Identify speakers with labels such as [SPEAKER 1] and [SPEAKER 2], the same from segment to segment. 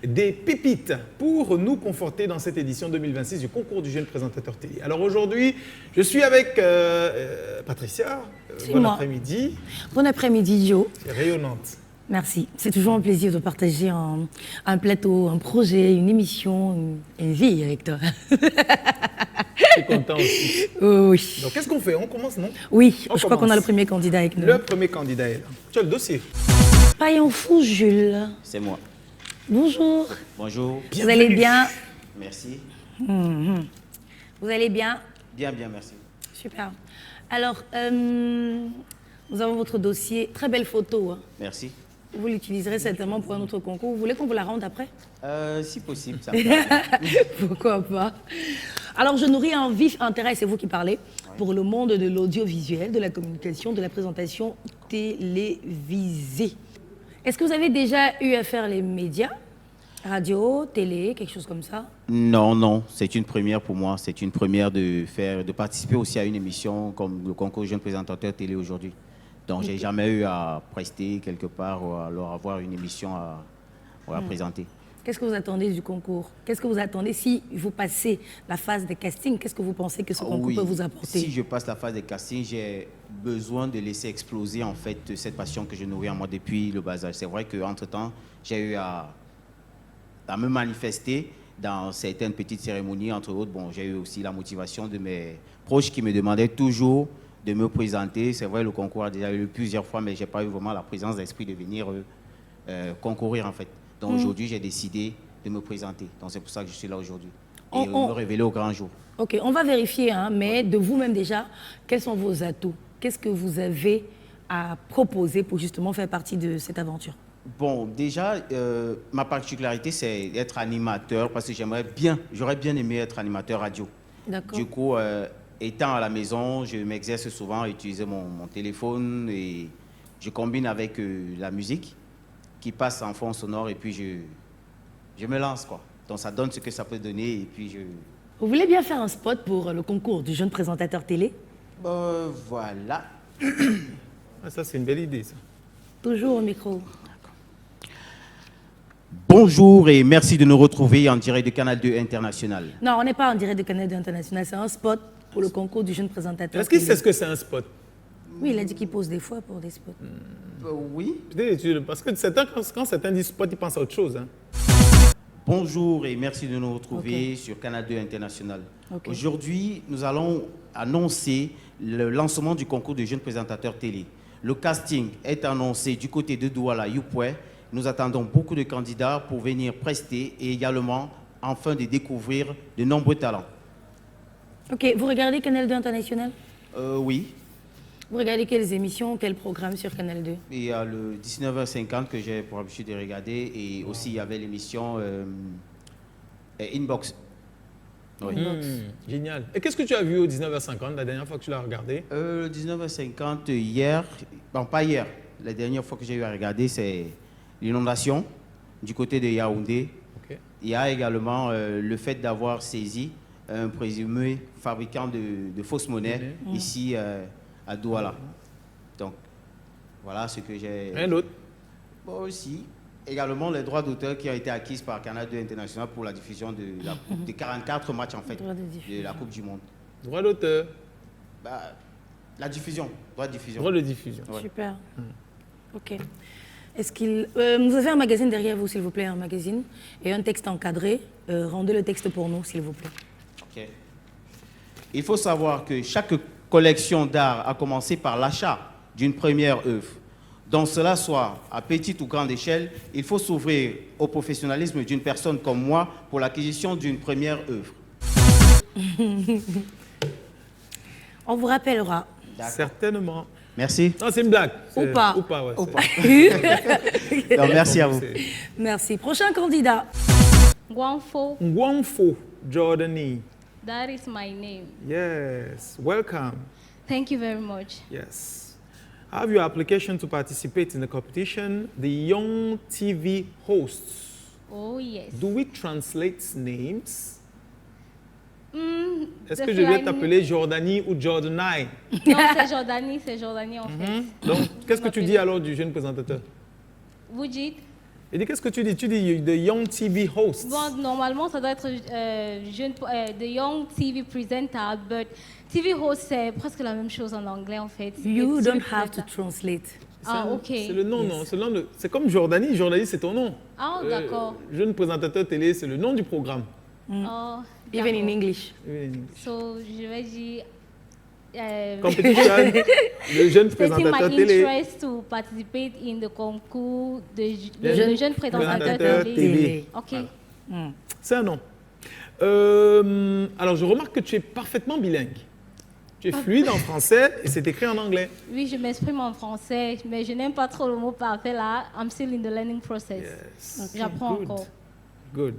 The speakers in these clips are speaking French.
[SPEAKER 1] des pépites pour nous conforter dans cette édition 2026 du concours du jeune présentateur télé. Alors aujourd'hui, je suis avec Patricia. Bon après-midi.
[SPEAKER 2] Bon après-midi, Joe.
[SPEAKER 1] C'est rayonnante.
[SPEAKER 2] Merci. C'est toujours un plaisir de partager un plateau, un projet, une émission, une vie avec toi.
[SPEAKER 1] Je suis content aussi.
[SPEAKER 2] Oui.
[SPEAKER 1] Donc, qu'est-ce qu'on fait? On commence, non?
[SPEAKER 2] Oui, je crois qu'on a le premier candidat avec nous.
[SPEAKER 1] Le premier candidat est là. Tu as le dossier.
[SPEAKER 2] Paillon fou, Jules.
[SPEAKER 3] C'est moi.
[SPEAKER 2] Bonjour.
[SPEAKER 3] Bonjour.
[SPEAKER 2] Vous allez bien?
[SPEAKER 3] Merci.
[SPEAKER 2] Vous allez bien?
[SPEAKER 3] Bien, bien, merci.
[SPEAKER 2] Super. Alors, nous avons votre dossier. Très belle photo. Hein.
[SPEAKER 3] Merci.
[SPEAKER 2] Vous l'utiliserez certainement pour un autre concours. Vous voulez qu'on vous la rende après?
[SPEAKER 3] Si possible, ça me
[SPEAKER 2] Pourquoi pas? Alors, je nourris un vif intérêt, c'est vous qui parlez, pour le monde de l'audiovisuel, de la communication, de la présentation télévisée. Est-ce que vous avez déjà eu à faire les médias? Radio, télé, quelque chose comme ça?
[SPEAKER 3] Non, non, c'est une première pour moi. C'est une première de participer aussi à une émission comme le concours jeune présentateur télé aujourd'hui. Donc, j'ai jamais eu à prester quelque part ou alors avoir une émission à présenter.
[SPEAKER 2] Qu'est-ce que vous attendez du concours? Qu'est-ce que vous attendez si vous passez la phase de casting? Qu'est-ce que vous pensez que ce concours peut vous apporter?
[SPEAKER 3] Si je passe la phase de casting, j'ai besoin de laisser exploser en fait cette passion que je nourris en moi depuis le bas âge. C'est vrai qu'entre-temps, j'ai eu à me manifester dans certaines petites cérémonies, entre autres. Bon, j'ai eu aussi la motivation de mes proches qui me demandaient toujours de me présenter. C'est vrai, le concours a déjà eu plusieurs fois, mais je n'ai pas eu vraiment la présence d'esprit de venir concourir en fait. Donc aujourd'hui, j'ai décidé de me présenter. Donc c'est pour ça que je suis là aujourd'hui. Et me révéler au grand jour.
[SPEAKER 2] Ok, on va vérifier, hein, mais de vous-même déjà, quels sont vos atouts? Qu'est-ce que vous avez à proposer pour justement faire partie de cette aventure?
[SPEAKER 3] Bon, déjà, ma particularité, c'est d'être animateur parce que j'aurais bien aimé être animateur radio.
[SPEAKER 2] D'accord.
[SPEAKER 3] Du coup, étant à la maison, je m'exerce souvent à utiliser mon téléphone et je combine avec la musique qui passe en fond sonore et puis je me lance, quoi. Donc ça donne ce que ça peut donner et puis je...
[SPEAKER 2] Vous voulez bien faire un spot pour le concours du jeune présentateur télé?
[SPEAKER 3] Voilà.
[SPEAKER 1] Ça, c'est une belle idée, ça.
[SPEAKER 2] Toujours au micro.
[SPEAKER 3] Bonjour et merci de nous retrouver en direct de Canal 2 International.
[SPEAKER 2] Non, on n'est pas en direct de Canal 2 International, c'est un spot pour le concours du jeune présentateur
[SPEAKER 1] Est-ce qu'il
[SPEAKER 2] télé.
[SPEAKER 1] sait ce que c'est un spot?
[SPEAKER 2] Oui, il a dit qu'il pose des fois pour des spots.
[SPEAKER 3] Oui.
[SPEAKER 1] Parce que quand certains disent spot, ils pensent à autre chose. Hein.
[SPEAKER 3] Bonjour et merci de nous retrouver sur Canal 2 International. Aujourd'hui, nous allons annoncer le lancement du concours de jeunes présentateurs télé. Le casting est annoncé du côté de Douala, Youpoué. Nous attendons beaucoup de candidats pour venir prester et également enfin de découvrir de nombreux talents.
[SPEAKER 2] Ok, vous regardez Canal 2 International?
[SPEAKER 3] Oui.
[SPEAKER 2] Vous regardez quelles émissions, quels programmes sur Canal 2?
[SPEAKER 3] Il y a le 19h50 que j'ai pour habitude de regarder et aussi il y avait l'émission Inbox. Oui.
[SPEAKER 1] Génial. Et qu'est-ce que tu as vu au 19h50 la dernière fois que tu l'as regardé?
[SPEAKER 3] 19h50 hier, bon pas hier, la dernière fois que j'ai eu à regarder c'est l'inondation du côté de Yaoundé. Il y a également le fait d'avoir saisi un présumé fabricant de fausses monnaies ici à Douala. Donc, voilà ce que j'ai...
[SPEAKER 1] Un autre?
[SPEAKER 3] Bon, aussi, également les droits d'auteur qui ont été acquis par Canal 2 International pour la diffusion de 44 matchs en fait, de la Coupe du Monde.
[SPEAKER 1] Droit d'auteur?
[SPEAKER 3] La diffusion, droit de diffusion.
[SPEAKER 1] Droit de diffusion.
[SPEAKER 3] Ouais.
[SPEAKER 2] Super. Ok. Est-ce qu'il... vous avez un magazine derrière vous, s'il vous plaît, un magazine, et un texte encadré. Rendez le texte pour nous, s'il vous plaît.
[SPEAKER 3] Ok. Il faut savoir que chaque collection d'art a commencé par l'achat d'une première œuvre. Donc cela soit à petite ou grande échelle, il faut s'ouvrir au professionnalisme d'une personne comme moi pour l'acquisition d'une première œuvre.
[SPEAKER 2] On vous rappellera.
[SPEAKER 1] Certainement.
[SPEAKER 3] Merci.
[SPEAKER 1] Non, c'est une blague.
[SPEAKER 2] Ou pas.
[SPEAKER 1] Ou pas, ouais.
[SPEAKER 3] Ou pas. Non, merci à vous.
[SPEAKER 2] Merci. Prochain candidat.
[SPEAKER 4] Guangfo,
[SPEAKER 1] Guangfo, Jordanie.
[SPEAKER 4] that is my name.
[SPEAKER 1] Yes. Welcome.
[SPEAKER 4] Thank you very much.
[SPEAKER 1] Yes. I have your application to participate in the competition. The Young TV hosts.
[SPEAKER 4] Oh yes.
[SPEAKER 1] Do we translate names? Est-ce
[SPEAKER 4] the
[SPEAKER 1] que je vais
[SPEAKER 4] flying-
[SPEAKER 1] t'appeler Jordanie ou Jordanai?
[SPEAKER 4] Non, c'est Jordanie en fait.
[SPEAKER 1] Donc, qu'est-ce que tu dis alors du jeune présentateur?
[SPEAKER 4] Vous dites
[SPEAKER 1] Et dis, qu'est-ce que tu dis? Tu dis The Young TV Host.
[SPEAKER 4] Bon, normalement, ça doit être the Young TV Presenter, but TV Host, c'est presque la même chose en anglais, en fait.
[SPEAKER 2] You
[SPEAKER 4] It's
[SPEAKER 2] don't
[SPEAKER 4] TV
[SPEAKER 2] have to
[SPEAKER 4] presenter.
[SPEAKER 2] translate.
[SPEAKER 4] Ah, ok.
[SPEAKER 1] C'est le nom, non? C'est le nom de- c'est comme Jordanie. Jordanie, c'est ton nom.
[SPEAKER 4] Ah, d'accord.
[SPEAKER 1] Jeune présentateur télé, c'est le nom du programme.
[SPEAKER 4] Oh,
[SPEAKER 2] Even in
[SPEAKER 4] d'accord.
[SPEAKER 2] English.
[SPEAKER 4] So, je vais dire...
[SPEAKER 1] Competition, le jeune
[SPEAKER 4] Stating
[SPEAKER 1] présentateur
[SPEAKER 4] my
[SPEAKER 1] télé.
[SPEAKER 4] interest to participate in the concours de
[SPEAKER 1] Jeune
[SPEAKER 4] jeune présentateur
[SPEAKER 1] présentateur
[SPEAKER 4] télé.
[SPEAKER 1] télé.
[SPEAKER 4] Ok.
[SPEAKER 1] C'est un nom. Alors, je remarque que tu es parfaitement bilingue. Tu es fluide en français et c'est écrit en anglais.
[SPEAKER 4] Oui, je m'exprime en français, mais je n'aime pas trop le mot parfait là. I'm still in the learning process.
[SPEAKER 1] Yes.
[SPEAKER 4] J'apprends
[SPEAKER 1] Good.
[SPEAKER 4] encore.
[SPEAKER 1] Good.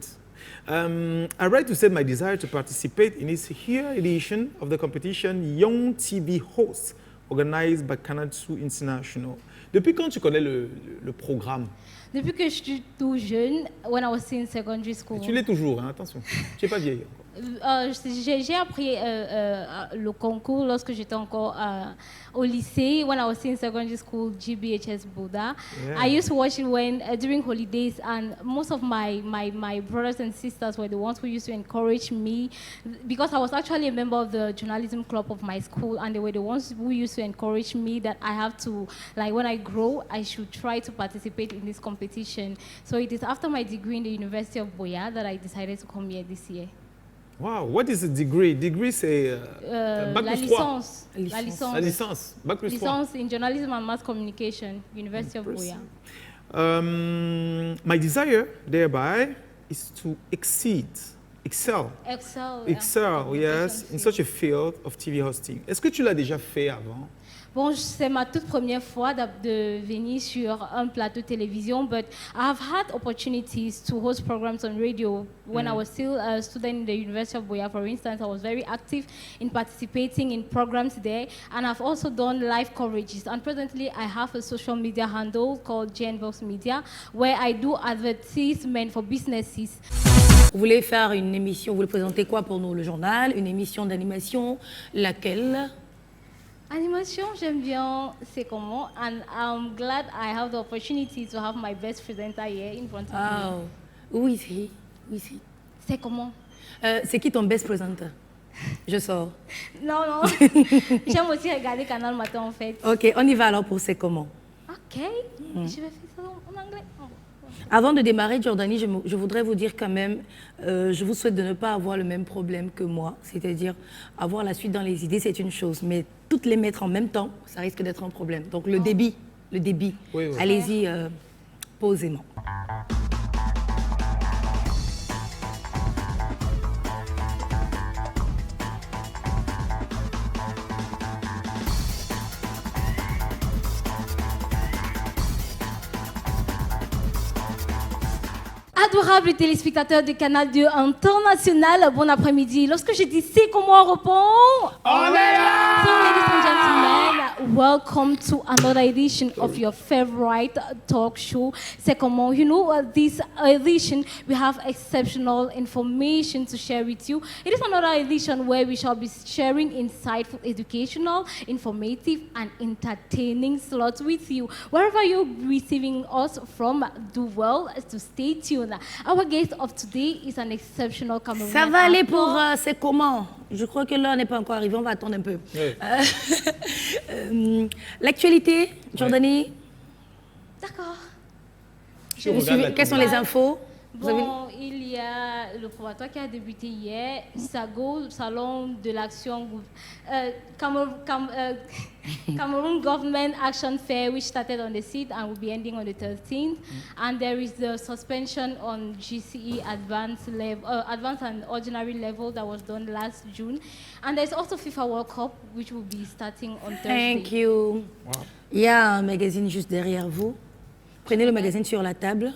[SPEAKER 1] I write to say my desire to participate in this here edition of the competition Young TV Host, organized by Kanatsu International. Depuis quand tu connais le programme?
[SPEAKER 4] Depuis que je suis tout jeune, when I was in secondary school,
[SPEAKER 1] Et tu l'es toujours, hein, attention. Tu n'es pas vieille encore.
[SPEAKER 4] j'ai appris le concours lorsque j'étais encore au lycée. When I was in secondary school, GBHS Buddha,
[SPEAKER 1] Yeah.
[SPEAKER 4] I used to watch it when during holidays, and most of my brothers and sisters were the ones who used to encourage me because I was actually a member of the journalism club of my school, and they were the ones who used to encourage me that I have to, like when I grow, I should try to participate in this competition. So it is after my degree in the University of Boya that I decided to come here this year.
[SPEAKER 1] Wow, what is a degree? Degree, c'est bac
[SPEAKER 4] La
[SPEAKER 1] plus 3.
[SPEAKER 4] licence. La
[SPEAKER 1] La
[SPEAKER 4] licence.
[SPEAKER 1] licence, bac plus 3.
[SPEAKER 4] Licence in journalism and mass communication, University of Boya.
[SPEAKER 1] My desire thereby is to excel,
[SPEAKER 4] Excel.
[SPEAKER 1] yes, in such a field of TV hosting. Est-ce que tu l'as déjà fait avant?
[SPEAKER 4] Bon, c'est ma toute première fois de venir sur un plateau de télévision, but I have had opportunities to host programs on radio. When I was still a student in the University of Boya, for instance, I was very active in participating in programs there, and I've also done live coverages. And presently, I have a social media handle called Genvox Media, where I do advertisement for businesses.
[SPEAKER 2] Vous voulez faire une émission, vous voulez présenter quoi pour nous? Le journal, une émission d'animation, laquelle?
[SPEAKER 4] Animation, j'aime bien c'est comment, and I'm glad I have the opportunity to have my best presenter here in front of me.
[SPEAKER 2] Ah, où ici? Où ici?
[SPEAKER 4] C'est comment?
[SPEAKER 2] C'est qui ton best presenter? Je sors.
[SPEAKER 4] Non, non. J'aime aussi regarder Canal Matin en fait.
[SPEAKER 2] Ok, on y va alors pour c'est comment.
[SPEAKER 4] Ok, je vais faire ça en anglais. Oh.
[SPEAKER 2] Avant de démarrer, Jordanie, je voudrais vous dire quand même, je vous souhaite de ne pas avoir le même problème que moi, c'est-à-dire avoir la suite dans les idées, c'est une chose, mais toutes les mettre en même temps, ça risque d'être un problème. Donc le débit,
[SPEAKER 1] Oui, oui.
[SPEAKER 2] allez-y posément.
[SPEAKER 4] Adorables téléspectateurs de Canal 2 International, bon après-midi. Lorsque je dis c'est comment on répond,
[SPEAKER 1] On est là!
[SPEAKER 4] So, ladies and gentlemen, welcome to another edition of your favorite talk show. C'est comment, you know, this edition we have exceptional information to share with you. It is another edition where we shall be sharing insightful, educational, informative, and entertaining slots with you. Wherever you're receiving us from, do well to stay tuned. Our guest of today is an exceptional Cameroonian
[SPEAKER 2] Ça va aller
[SPEAKER 4] actor.
[SPEAKER 2] pour c'est comment. Je crois que l'heure n'est pas encore arrivée, on va attendre un peu.
[SPEAKER 1] Oui.
[SPEAKER 2] L'actualité, Jordanie,
[SPEAKER 4] D'accord.
[SPEAKER 1] Je
[SPEAKER 2] vous
[SPEAKER 1] regarde
[SPEAKER 2] suivez-
[SPEAKER 1] la
[SPEAKER 2] quelles sont
[SPEAKER 1] télé.
[SPEAKER 2] les infos? Vous avez-
[SPEAKER 4] Bon, il y a le probatoire qui a débuté hier, SAGO, Salon de l'Action, Cameroon Government Action Fair, which started on the 6th and will be ending on the 13th. And there is the suspension on GCE advanced and ordinary level that was done last June. And there's also FIFA World Cup, which will be starting on Thursday.
[SPEAKER 2] Thank you.
[SPEAKER 1] Wow.
[SPEAKER 2] Il y a un magazine juste derrière vous. Prenez le magazine sur la table.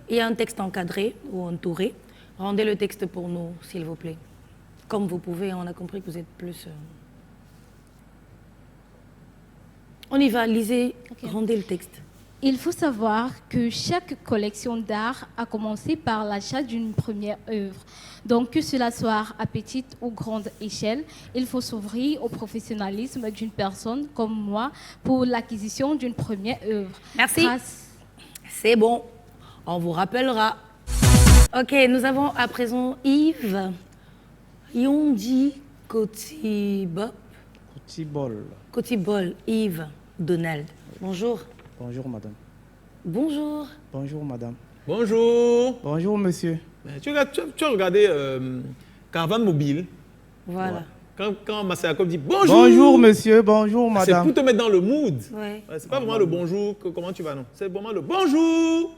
[SPEAKER 2] Il y a un texte encadré ou entouré. Rendez le texte pour nous, s'il vous plaît. Comme vous pouvez, on a compris que vous êtes plus... On y va, lisez, rendez le texte.
[SPEAKER 4] Il faut savoir que chaque collection d'art a commencé par l'achat d'une première œuvre. Donc, que cela soit à petite ou grande échelle, il faut s'ouvrir au professionnalisme d'une personne comme moi pour l'acquisition d'une première œuvre.
[SPEAKER 2] Merci.
[SPEAKER 4] Grâce-
[SPEAKER 2] C'est bon. On vous rappellera. Ok, nous avons à présent Yves Yondi Kotibop.
[SPEAKER 5] Kotibol.
[SPEAKER 2] Kotibol, Yves Donald. Bonjour.
[SPEAKER 5] Bonjour, madame.
[SPEAKER 2] Bonjour.
[SPEAKER 5] Bonjour, madame.
[SPEAKER 1] Bonjour.
[SPEAKER 5] Bonjour, monsieur.
[SPEAKER 1] Tu as regardé Caravane Mobile.
[SPEAKER 2] Voilà.
[SPEAKER 1] Quand Masséakov dit bonjour.
[SPEAKER 5] Bonjour, monsieur. Bonjour,
[SPEAKER 1] C'est
[SPEAKER 5] madame.
[SPEAKER 1] pour te mettre dans le mood.
[SPEAKER 2] Ouais.
[SPEAKER 1] C'est pas vraiment le bonjour, comment tu vas, non. C'est vraiment le bonjour.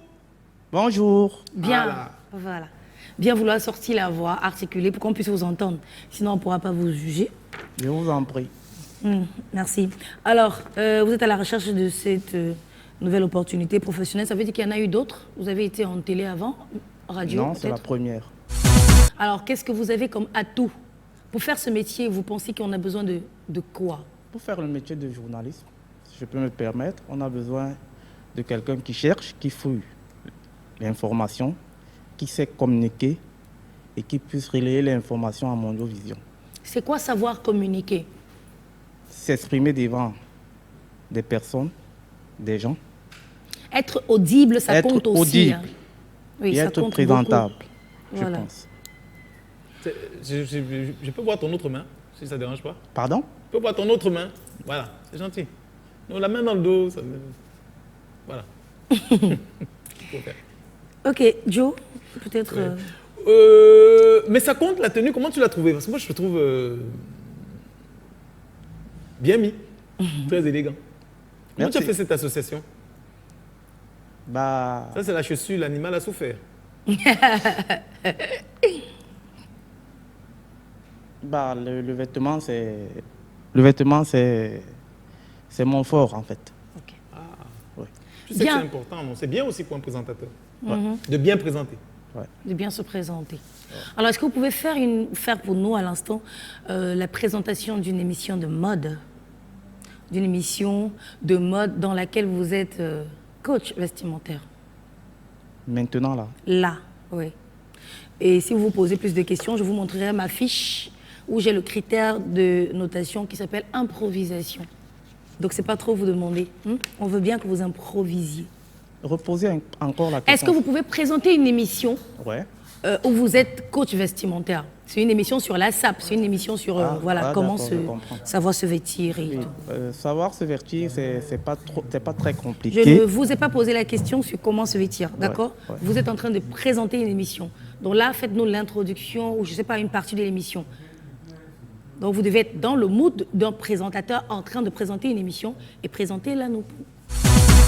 [SPEAKER 5] Bonjour.
[SPEAKER 2] Bien. Voilà. Bien vouloir sortir la voix, articuler pour qu'on puisse vous entendre. Sinon, on ne pourra pas vous juger.
[SPEAKER 5] Je vous en prie.
[SPEAKER 2] Merci. Alors, vous êtes à la recherche de cette nouvelle opportunité professionnelle. Ça veut dire qu'il y en a eu d'autres? Vous avez été en télé avant, radio
[SPEAKER 5] Non, c'est la
[SPEAKER 2] peut-être?
[SPEAKER 5] première.
[SPEAKER 2] Alors, qu'est-ce que vous avez comme atout? Pour faire ce métier, vous pensez qu'on a besoin de quoi?
[SPEAKER 5] Pour faire le métier de journaliste, si je peux me permettre, on a besoin de quelqu'un qui cherche, qui fouille l'information, qui sait communiquer et qui puisse relayer l'information à Mondiovision.
[SPEAKER 2] C'est quoi savoir communiquer?
[SPEAKER 5] S'exprimer devant des personnes, des gens,
[SPEAKER 2] Être audible, ça
[SPEAKER 5] Être
[SPEAKER 2] compte aussi.
[SPEAKER 5] audible.
[SPEAKER 2] Hein. Oui,
[SPEAKER 5] et
[SPEAKER 2] ça
[SPEAKER 5] être
[SPEAKER 2] compte
[SPEAKER 5] présentable,
[SPEAKER 2] beaucoup.
[SPEAKER 5] je
[SPEAKER 2] Voilà.
[SPEAKER 5] pense.
[SPEAKER 1] Je peux voir ton autre main, si ça ne dérange pas.
[SPEAKER 5] Pardon?
[SPEAKER 1] Je peux voir ton autre main. Voilà, c'est gentil. Non, la main dans le dos, ça me... Voilà. Faut faire.
[SPEAKER 2] Ok, Joe, peut-être...
[SPEAKER 1] Mais ça compte la tenue, comment tu l'as trouvé? Parce que moi, je le trouve bien mis, très élégant. Comment tu as
[SPEAKER 5] Merci.
[SPEAKER 1] fait cette association?
[SPEAKER 5] Bah,
[SPEAKER 1] Ça, c'est la chaussure, l'animal a souffert.
[SPEAKER 5] bah, le vêtement, c'est... Le vêtement, c'est mon fort, en fait.
[SPEAKER 1] Tu sais que
[SPEAKER 2] Bien.
[SPEAKER 1] c'est important, non? C'est bien aussi pour un présentateur. De bien présenter.
[SPEAKER 2] de bien se présenter. Alors, est-ce que vous pouvez faire pour nous à l'instant la présentation d'une émission de mode? D'une émission de mode dans laquelle vous êtes coach vestimentaire?
[SPEAKER 5] Maintenant, là.
[SPEAKER 2] Là, oui. Et si vous vous posez plus de questions, je vous montrerai ma fiche où j'ai le critère de notation qui s'appelle improvisation. Donc, c'est pas trop vous demander. On veut bien que vous improvisiez.
[SPEAKER 5] Reposez encore la question.
[SPEAKER 2] Est-ce que vous pouvez présenter une émission
[SPEAKER 5] Ouais.
[SPEAKER 2] où vous êtes coach vestimentaire? C'est une émission sur la SAP, c'est une émission sur comment
[SPEAKER 5] d'accord, je comprends.
[SPEAKER 2] savoir se vêtir et
[SPEAKER 5] Oui,
[SPEAKER 2] tout.
[SPEAKER 5] savoir se vêtir, c'est pas très
[SPEAKER 2] Je
[SPEAKER 5] compliqué.
[SPEAKER 2] ne vous ai pas posé la question sur comment se vêtir, d'accord?
[SPEAKER 5] ouais.
[SPEAKER 2] Vous êtes en train de présenter une émission. Donc là, faites-nous l'introduction ou je ne sais pas, une partie de l'émission. Donc vous devez être dans le mood d'un présentateur en train de présenter une émission et présentez-la nous.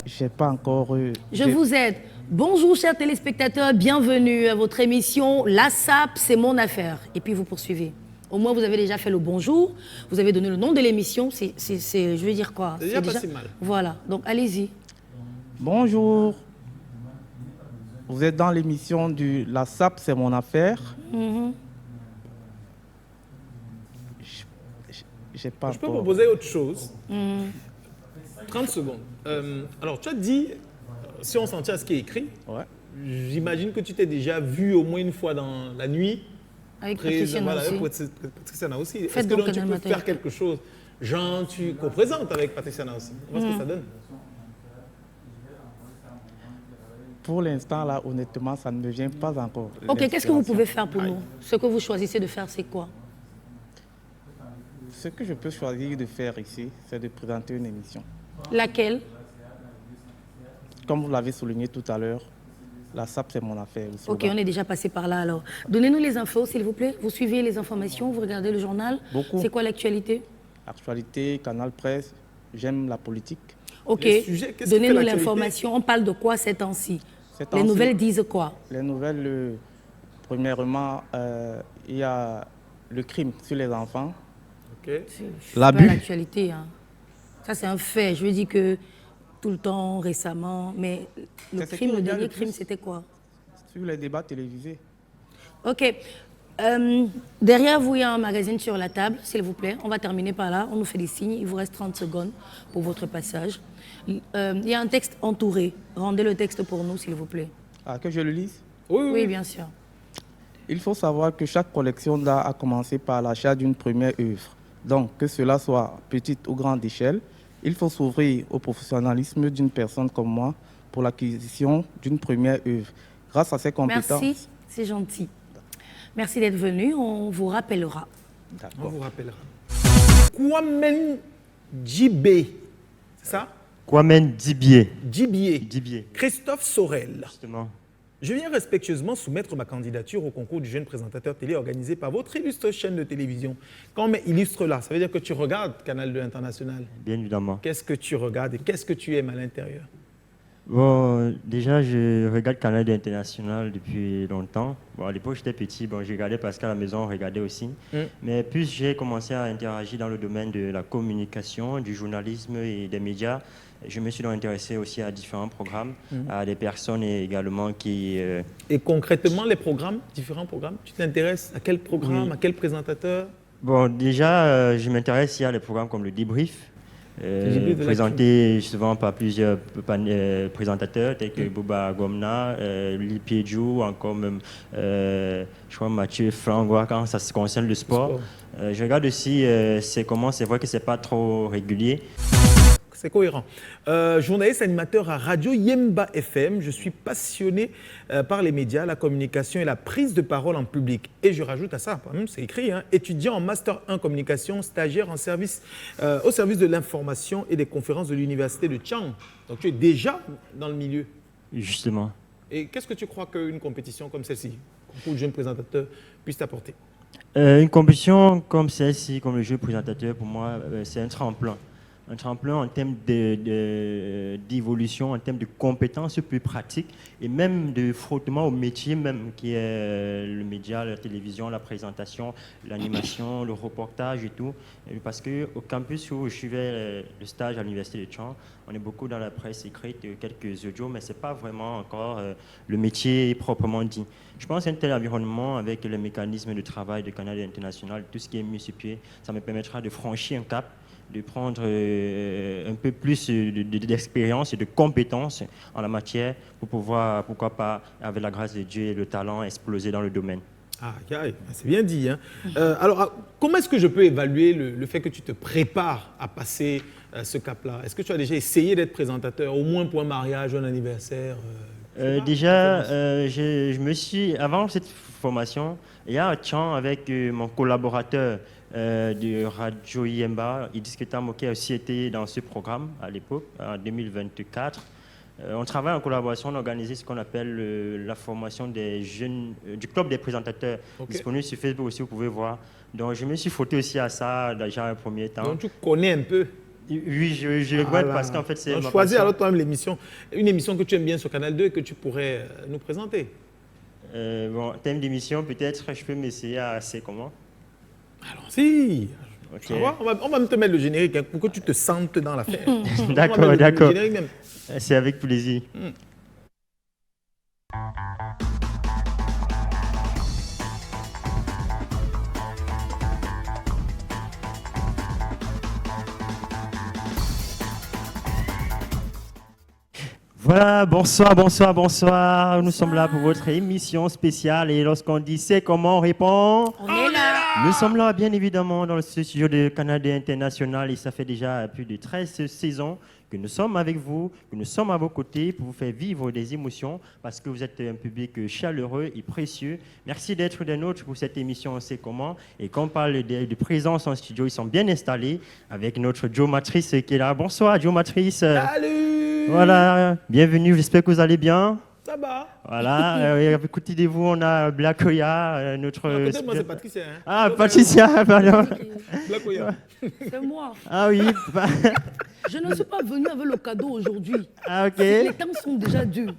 [SPEAKER 5] J'ai pas encore eu...
[SPEAKER 2] Je vous aide. Bonjour chers téléspectateurs, bienvenue à votre émission La SAP, c'est mon affaire. Et puis vous poursuivez. Au moins vous avez déjà fait le bonjour, vous avez donné le nom de l'émission, je veux dire quoi?
[SPEAKER 1] C'est déjà pas si mal.
[SPEAKER 2] Voilà, donc allez-y.
[SPEAKER 5] Bonjour. Vous êtes dans l'émission du La SAP, c'est mon affaire. J'ai pas
[SPEAKER 1] Je peux
[SPEAKER 5] encore...
[SPEAKER 1] proposer autre chose. 30 secondes. Alors, tu as dit, si on s'en tient à ce qui est écrit,
[SPEAKER 5] Ouais.
[SPEAKER 1] j'imagine que tu t'es déjà vu au moins une fois dans la nuit.
[SPEAKER 2] Avec
[SPEAKER 1] prise,
[SPEAKER 2] Patricia
[SPEAKER 1] voilà,
[SPEAKER 2] Nancy.
[SPEAKER 1] avec Patricia Nancy aussi.
[SPEAKER 2] Faites
[SPEAKER 1] Est-ce que
[SPEAKER 2] donc
[SPEAKER 1] donc tu
[SPEAKER 2] un
[SPEAKER 1] peux
[SPEAKER 2] amateur.
[SPEAKER 1] faire quelque chose? Genre, tu co-présentes avec Patricia Nancy. On voit ce que ça donne.
[SPEAKER 5] Pour l'instant, là, honnêtement, ça ne me vient pas encore.
[SPEAKER 2] Ok, qu'est-ce que vous
[SPEAKER 5] l'inspiration.
[SPEAKER 2] pouvez faire pour nous? Ce que vous choisissez de faire, c'est quoi?
[SPEAKER 5] Ce que je peux choisir de faire ici, c'est de présenter une émission.
[SPEAKER 2] Laquelle?
[SPEAKER 5] Comme vous l'avez souligné tout à l'heure, la SAP, c'est mon affaire. le
[SPEAKER 2] Ok,
[SPEAKER 5] slogan.
[SPEAKER 2] on est déjà passé par là alors. Donnez-nous les infos, s'il vous plaît. Vous suivez les informations, vous regardez le journal.
[SPEAKER 5] Beaucoup.
[SPEAKER 2] C'est quoi l'actualité?
[SPEAKER 5] Actualité, Canal Presse, j'aime la politique.
[SPEAKER 2] Ok,
[SPEAKER 1] Les sujets, qu'est-ce qui fait
[SPEAKER 2] donnez-nous
[SPEAKER 1] l'actualité?
[SPEAKER 2] l'information. On parle de quoi ces temps-ci?
[SPEAKER 5] Ces
[SPEAKER 2] Les
[SPEAKER 5] temps-ci,
[SPEAKER 2] nouvelles disent quoi?
[SPEAKER 5] Les nouvelles, premièrement, il y a le crime sur les enfants.
[SPEAKER 1] Ok.
[SPEAKER 2] C'est
[SPEAKER 5] L'abus.
[SPEAKER 2] pas l'actualité. Hein. Ça, c'est un fait. Je veux dire que tout le temps, récemment. Mais le
[SPEAKER 5] C'est ce
[SPEAKER 2] crime,
[SPEAKER 5] qui
[SPEAKER 2] le
[SPEAKER 5] regarde
[SPEAKER 2] dernier
[SPEAKER 5] le
[SPEAKER 2] crime,
[SPEAKER 5] plus.
[SPEAKER 2] c'était quoi?
[SPEAKER 5] Sur les débats télévisés.
[SPEAKER 2] Ok. Derrière vous, il y a un magazine sur la table, s'il vous plaît. On va terminer par là. On nous fait des signes. Il vous reste 30 secondes pour votre passage. Il y a un texte entouré. Rendez le texte pour nous, s'il vous plaît.
[SPEAKER 5] Ah, que je le lise?
[SPEAKER 2] Oui, bien sûr.
[SPEAKER 5] Il faut savoir que chaque collection d'art a commencé par l'achat d'une première œuvre. Donc, que cela soit petite ou grande échelle, il faut s'ouvrir au professionnalisme d'une personne comme moi pour l'acquisition d'une première œuvre. Grâce à ces compétences...
[SPEAKER 2] Merci, c'est gentil. Merci d'être venu, on vous rappellera.
[SPEAKER 1] On
[SPEAKER 5] D'accord.
[SPEAKER 1] vous rappellera. Kwame Djibé, c'est ça?
[SPEAKER 6] Kwame Dibié.
[SPEAKER 1] Djibié. Christophe Sorel.
[SPEAKER 6] Justement.
[SPEAKER 1] Je viens respectueusement soumettre ma candidature au concours du jeune présentateur télé organisé par votre illustre chaîne de télévision. Quand on met illustre là, ça veut dire que tu regardes Canal 2 International.
[SPEAKER 6] Bien évidemment.
[SPEAKER 1] Qu'est-ce que tu regardes et qu'est-ce que tu aimes à l'intérieur?
[SPEAKER 6] Bon, déjà, je regarde Canal International depuis longtemps. Bon, à l'époque, j'étais petit, bon, je regardais parce qu'à la maison, on regardait aussi. Mais plus j'ai commencé à interagir dans le domaine de la communication, du journalisme et des médias, je me suis donc intéressé aussi à différents programmes, à des personnes également qui...
[SPEAKER 1] Et concrètement, les programmes, différents programmes, tu t'intéresses à quel programme, à quel présentateur?
[SPEAKER 6] Bon, déjà, je m'intéresse à des programmes comme le débrief, présenté souvent par plusieurs présentateurs tels que Boba Gomna, Lee Piedjou, encore même, je crois, Mathieu Frangois, quand ça se concerne le sport. Je regarde aussi, c'est vrai que c'est pas trop régulier.
[SPEAKER 1] C'est cohérent. Journaliste animateur à Radio Yemba FM, je suis passionné par les médias, la communication et la prise de parole en public. Et je rajoute à ça, c'est écrit, hein, étudiant en Master 1 communication, stagiaire en service, au service de l'information et des conférences de l'université de Chang. Donc tu es déjà dans le milieu.
[SPEAKER 6] Justement.
[SPEAKER 1] Et qu'est-ce que tu crois qu'une compétition comme celle-ci, concours de jeune présentateur, puisse t'apporter?
[SPEAKER 6] Une compétition comme celle-ci, comme le jeu présentateur, pour moi, c'est un tremplin. Un tremplin en termes d'évolution, en termes de compétences plus pratiques et même de frottement au métier même qui est le média, la télévision, la présentation, l'animation, le reportage et tout. Parce qu'au campus où je suivais le stage à l'université de Chang, on est beaucoup dans la presse écrite, quelques audios, mais ce n'est pas vraiment encore le métier proprement dit. Je pense qu'un tel environnement avec les mécanismes de travail de Canal International, tout ce qui est mis sur pied, ça me permettra de franchir un cap, de prendre un peu plus d'expérience et de compétences en la matière pour pouvoir, pourquoi pas, avec la grâce de Dieu et le talent, exploser dans le domaine.
[SPEAKER 1] Ah, c'est bien dit. Hein. Alors, comment est-ce que je peux évaluer le fait que tu te prépares à passer ce cap-là? Est-ce que tu as déjà essayé d'être présentateur, au moins pour un mariage, un anniversaire?
[SPEAKER 6] Déjà, je me suis, avant cette formation, il y a un temps avec mon collaborateur de Radio Yemba, Idriss Ketam, qui a aussi été dans ce programme à l'époque, en 2024. On travaille en collaboration, on a organisé ce qu'on appelle la formation des jeunes, du club des présentateurs, disponible sur Facebook aussi, vous pouvez voir. Donc je me suis frotté aussi à ça déjà un premier temps.
[SPEAKER 1] Donc tu connais un peu?
[SPEAKER 6] Oui, je regrette parce qu'en fait c'est...
[SPEAKER 1] Choisis alors toi-même l'émission, une émission que tu aimes bien sur Canal 2 et que tu pourrais nous présenter.
[SPEAKER 6] Bon, thème d'émission, peut-être je peux m'essayer à C'est comment?
[SPEAKER 1] Allons-y.
[SPEAKER 6] Okay.
[SPEAKER 1] On va te mettre le générique hein, pour que tu te sentes dans l'affaire.
[SPEAKER 6] D'accord, d'accord. C'est avec plaisir. Voilà, bonsoir. Nous sommes là pour votre émission spéciale et lorsqu'on dit c'est comment on répond,
[SPEAKER 2] on est là.
[SPEAKER 6] Nous sommes là bien évidemment dans le studio de Canal International et ça fait déjà plus de 13 saisons que nous sommes avec vous, que nous sommes à vos côtés pour vous faire vivre des émotions parce que vous êtes un public chaleureux et précieux. Merci d'être des nôtres pour cette émission C'est comment. Et quand on parle de présence en studio, ils sont bien installés avec notre Joe Matrice qui est là. Bonsoir Joe Matrice.
[SPEAKER 1] Salut.
[SPEAKER 6] Voilà, bienvenue, j'espère que vous allez bien.
[SPEAKER 1] Ça va.
[SPEAKER 6] Voilà, écoutez de vous, on a Black Oya, notre...
[SPEAKER 1] Peut-être moi c'est Patricia. Hein.
[SPEAKER 6] Ah, Patricia, pardon.
[SPEAKER 1] Black Oya.
[SPEAKER 2] C'est moi.
[SPEAKER 6] Ah oui.
[SPEAKER 2] Je ne suis pas venue avec le cadeau aujourd'hui.
[SPEAKER 6] Ah ok.
[SPEAKER 2] Les temps sont déjà durs.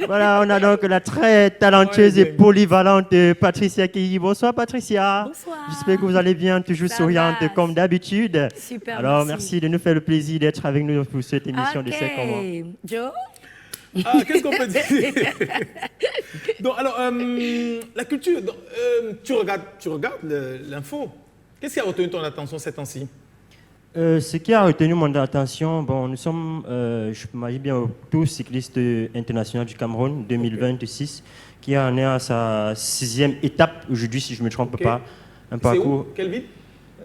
[SPEAKER 6] Voilà, on a donc la très talentueuse et polyvalente Patricia qui dit bonsoir Patricia.
[SPEAKER 2] Bonsoir.
[SPEAKER 6] J'espère que vous allez bien, toujours
[SPEAKER 2] Ça
[SPEAKER 6] souriante
[SPEAKER 2] va.
[SPEAKER 6] comme d'habitude.
[SPEAKER 2] Super,
[SPEAKER 6] Alors merci de nous faire le plaisir d'être avec nous pour cette émission de C'est comment.
[SPEAKER 2] Joe.
[SPEAKER 1] Ah, qu'est-ce qu'on peut dire? Donc, alors, la culture, donc, tu regardes l'info. Qu'est-ce qui a retenu ton attention ces temps-ci?
[SPEAKER 6] Ce qui a retenu mon attention, bon, nous sommes, je m'imagine bien, au Tour cycliste international du Cameroun 2026, qui en est à sa 6e étape aujourd'hui, si je ne me trompe pas. Un parcours.
[SPEAKER 1] C'est où? Quelle ville?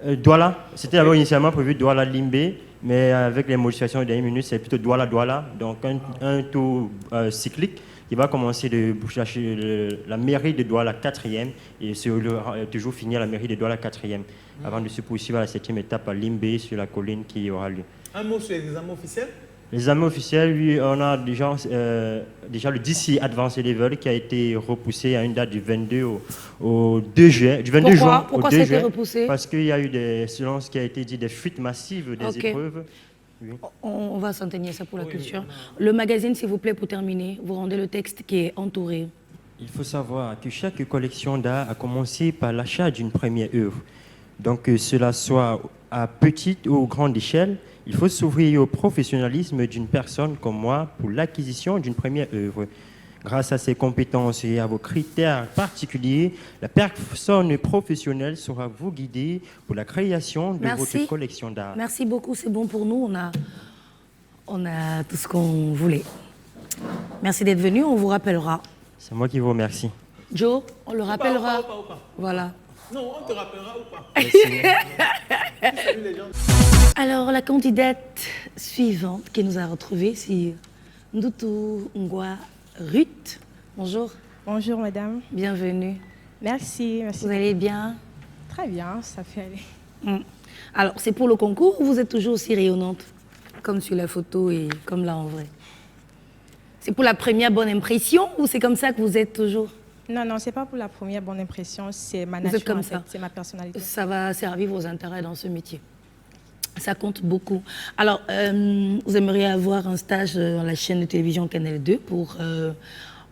[SPEAKER 6] Douala, c'était d'abord initialement prévu Douala Limbé, mais avec les modifications de dernière minute, c'est plutôt Douala Douala, donc un tour cyclique qui va commencer de chercher la mairie de Douala 4e et toujours finir à la mairie de Douala 4e, avant de se poursuivre à la 7e étape à Limbé sur la colline qui aura lieu.
[SPEAKER 1] Un mot sur les examens officiels?
[SPEAKER 6] Les examens officiels, lui, on a déjà le DC Advanced Level qui a été repoussé à une date du 22 au 2 juin. Du 22 juin au 2
[SPEAKER 2] Pourquoi ça a été
[SPEAKER 6] juin,
[SPEAKER 2] repoussé?
[SPEAKER 6] parce qu'il y a eu, selon ce qui a été dit, des fuites massives des épreuves. Oui.
[SPEAKER 2] On va s'en tenir ça pour la culture. Le magazine, s'il vous plaît, pour terminer, vous rendez le texte qui est entouré.
[SPEAKER 6] Il faut savoir que chaque collection d'art a commencé par l'achat d'une première œuvre. Donc, que cela soit à petite ou grande échelle, il faut s'ouvrir au professionnalisme d'une personne comme moi pour l'acquisition d'une première œuvre. Grâce à ses compétences et à vos critères particuliers, la personne professionnelle saura vous guider pour la création de votre collection d'art.
[SPEAKER 2] Merci beaucoup, c'est bon pour nous. On a tout ce qu'on voulait. Merci d'être venu, on vous rappellera.
[SPEAKER 6] C'est moi qui vous remercie.
[SPEAKER 2] Joe, on le rappellera.
[SPEAKER 1] Ou pas.
[SPEAKER 2] Voilà.
[SPEAKER 1] Non, on te rappellera ou pas.
[SPEAKER 2] Alors, la candidate suivante qui nous a retrouvés, c'est Ndutu Ngwa Ruth. Bonjour.
[SPEAKER 7] Bonjour madame.
[SPEAKER 2] Bienvenue.
[SPEAKER 7] Merci.
[SPEAKER 2] Vous allez bien?
[SPEAKER 7] Très bien, ça fait aller.
[SPEAKER 2] Alors, c'est pour le concours ou vous êtes toujours aussi rayonnante, comme sur la photo et comme là en vrai? C'est pour la première bonne impression ou c'est comme ça que vous êtes toujours?
[SPEAKER 7] Non, c'est pas pour la première bonne impression, c'est ma
[SPEAKER 2] Vous êtes
[SPEAKER 7] nature,
[SPEAKER 2] comme
[SPEAKER 7] en fait,
[SPEAKER 2] ça.
[SPEAKER 7] c'est ma personnalité.
[SPEAKER 2] Ça va servir vos intérêts dans ce métier. Ça compte beaucoup. Alors, vous aimeriez avoir un stage dans la chaîne de télévision Canal 2 pour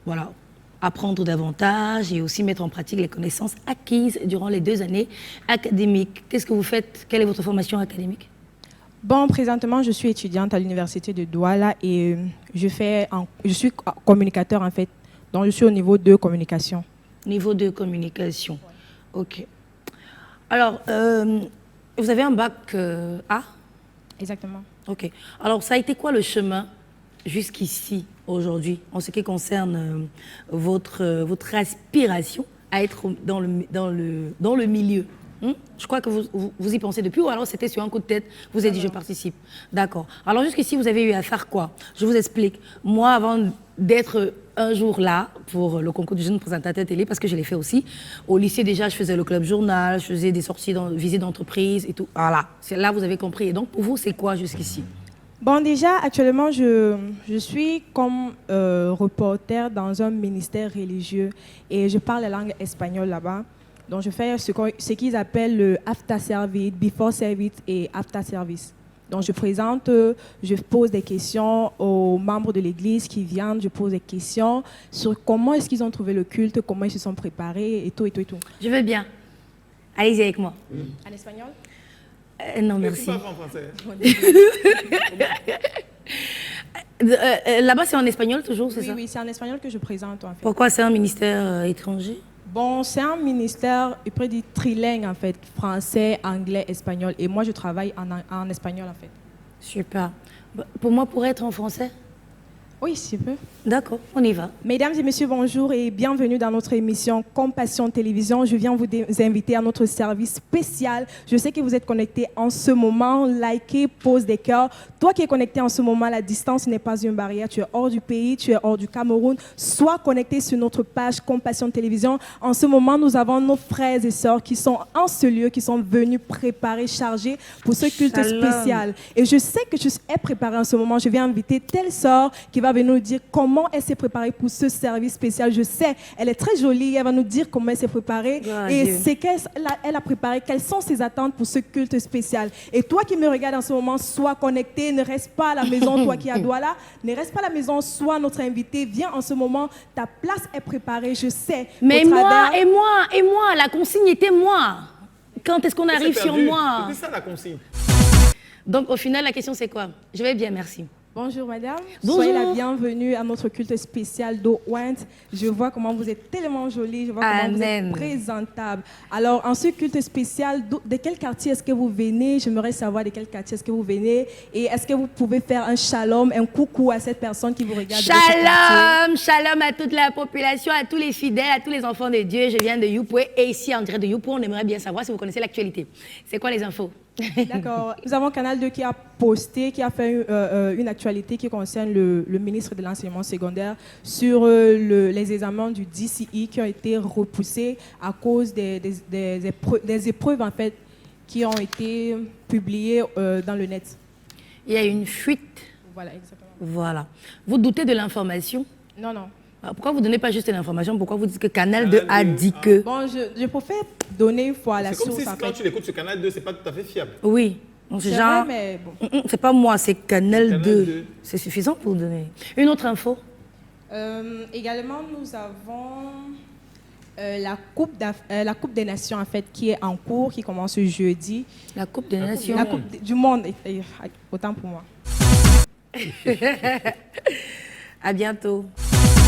[SPEAKER 2] voilà, apprendre davantage et aussi mettre en pratique les connaissances acquises durant les 2 années académiques. Qu'est-ce que vous faites? Quelle est votre formation académique?
[SPEAKER 7] Bon, présentement, je suis étudiante à l'université de Douala et je suis communicateur en fait. Donc, je suis au niveau 2 communication.
[SPEAKER 2] Niveau de communication. Ok. Alors, vous avez un bac A?
[SPEAKER 7] Exactement.
[SPEAKER 2] Ok. Alors, ça a été quoi le chemin jusqu'ici, aujourd'hui, en ce qui concerne votre aspiration à être dans le milieu? Je crois que vous y pensez depuis, ou alors c'était sur un coup de tête, vous avez dit je participe. D'accord. Alors jusqu'ici, vous avez eu à faire quoi? Je vous explique. Moi, avant d'être un jour là pour le concours du jeune présentateur télé, parce que je l'ai fait aussi, au lycée déjà, je faisais le club journal, je faisais des sorties, visites d'entreprise et tout. Voilà, c'est là vous avez compris. Et donc pour vous, c'est quoi jusqu'ici?
[SPEAKER 7] Bon, déjà, actuellement, je suis comme reporter dans un ministère religieux et je parle la langue espagnole là-bas. Donc, je fais ce qu'ils appellent le after service, before service et after service. Donc, je présente, je pose des questions aux membres de l'église qui viennent, je pose des questions sur comment est-ce qu'ils ont trouvé le culte, comment ils se sont préparés et tout, et tout, et tout.
[SPEAKER 2] Je veux bien. Allez-y avec moi.
[SPEAKER 7] En espagnol?
[SPEAKER 2] Non, merci.
[SPEAKER 1] Tu parles en français.
[SPEAKER 2] Là-bas, c'est en espagnol toujours, c'est ça?
[SPEAKER 7] Oui, c'est en espagnol que je présente en fait.
[SPEAKER 2] Pourquoi c'est un ministère étranger?
[SPEAKER 7] Bon, c'est un ministère, il peut dire trilingue en fait, français, anglais, espagnol. Et moi, je travaille en espagnol en fait.
[SPEAKER 2] Super. Pour moi, pour être en français?
[SPEAKER 7] Oui, si peu.
[SPEAKER 2] D'accord, on y va.
[SPEAKER 7] Mesdames et messieurs, bonjour et bienvenue dans notre émission Compassion Télévision. Je viens vous inviter à notre service spécial. Je sais que vous êtes connectés en ce moment. Likez, pose des cœurs. Toi qui es connecté en ce moment, la distance n'est pas une barrière. Tu es hors du pays, tu es hors du Cameroun. Sois connecté sur notre page Compassion Télévision. En ce moment, nous avons nos frères et sœurs qui sont en ce lieu, qui sont venus préparer, charger pour ce culte spécial. Et je sais que tu es préparé en ce moment. Je vais inviter telle sœur qui va venir nous dire comment elle s'est préparée pour ce service spécial. Je sais, elle est très jolie, elle va nous dire comment elle s'est préparée et c'est qu'elle a préparé, quelles sont ses attentes pour ce culte spécial. Et toi qui me regardes en ce moment, sois connecté, ne reste pas à la maison, toi qui es à Douala, ne reste pas à la maison, sois notre invité, viens en ce moment, ta place est préparée, je sais.
[SPEAKER 2] Mais moi, la consigne était moi. Quand est-ce qu'on arrive sur moi?
[SPEAKER 1] C'est ça la consigne.
[SPEAKER 2] Donc au final, la question c'est quoi? Je vais bien, merci.
[SPEAKER 7] Bonjour madame,
[SPEAKER 2] Bonjour.
[SPEAKER 7] soyez la bienvenue à notre culte spécial d'Oint. Je vois comment vous êtes tellement jolie, je vois comment vous êtes
[SPEAKER 2] Amen.
[SPEAKER 7] présentable. Alors en ce culte spécial, de quel quartier est-ce que vous venez? J'aimerais savoir de quel quartier est-ce que vous venez et est-ce que vous pouvez faire un shalom, un coucou à cette personne qui vous regarde de votre quartier?
[SPEAKER 2] Shalom, shalom à toute la population, à tous les fidèles, à tous les enfants de Dieu. Je viens de Youpoué et ici en direct de Youpoué, on aimerait bien savoir si vous connaissez l'actualité. C'est quoi les infos?
[SPEAKER 7] D'accord. Nous avons Canal 2 qui a posté, qui a fait une actualité qui concerne le ministre de l'enseignement secondaire sur les examens du DCE qui ont été repoussés à cause des épreuves en fait qui ont été publiées dans le net.
[SPEAKER 2] Il y a une fuite.
[SPEAKER 7] Voilà, exactement.
[SPEAKER 2] Voilà. Vous doutez de l'information?
[SPEAKER 7] Non, non.
[SPEAKER 2] Alors, pourquoi vous ne donnez pas juste l'information? Pourquoi vous dites que Canal 2 a dit que?
[SPEAKER 7] Bon, je préfère donner une fois la
[SPEAKER 1] C'est comme
[SPEAKER 7] source
[SPEAKER 1] si
[SPEAKER 7] en
[SPEAKER 1] quand
[SPEAKER 7] fait.
[SPEAKER 1] tu l'écoutes sur Canal 2, c'est pas tout à fait fiable.
[SPEAKER 2] Oui. Donc,
[SPEAKER 7] C'est
[SPEAKER 2] c'est genre...
[SPEAKER 7] vrai, mais bon.
[SPEAKER 2] C'est pas moi, c'est Canal,
[SPEAKER 1] Canal
[SPEAKER 2] 2.
[SPEAKER 1] 2.
[SPEAKER 2] C'est suffisant pour vous donner. Une autre info?
[SPEAKER 7] Également, nous avons la Coupe des Nations en fait qui est en cours, qui commence jeudi.
[SPEAKER 2] La Coupe des Nations.
[SPEAKER 7] La Coupe du Monde, autant pour moi.
[SPEAKER 2] À bientôt.